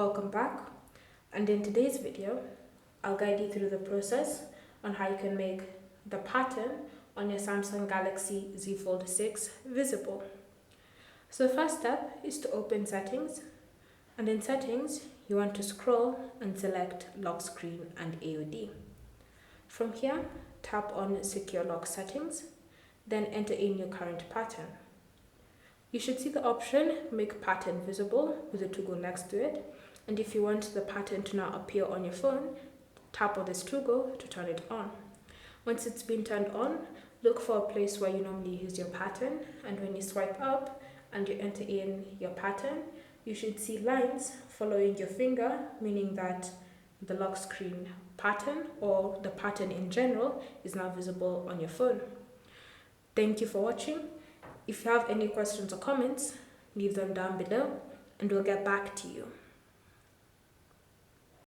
Welcome back, and in today's video I'll guide you through the process on how you can make the pattern on your Samsung Galaxy Z Fold 6 visible. So the first step is to open settings, and in settings you want to scroll and select lock screen and AOD. From here, tap on secure lock settings, then enter in your current pattern. You should see the option make pattern visible with a toggle next to it, and if you want the pattern to now appear on your phone, tap on this toggle to turn it on. Once it's been turned on, look for a place where you normally use your pattern, and when you swipe up and you enter in your pattern, you should see lines following your finger, meaning that the lock screen pattern or the pattern in general is now visible on your phone. Thank you for watching. If you have any questions or comments, leave them down below and we'll get back to you.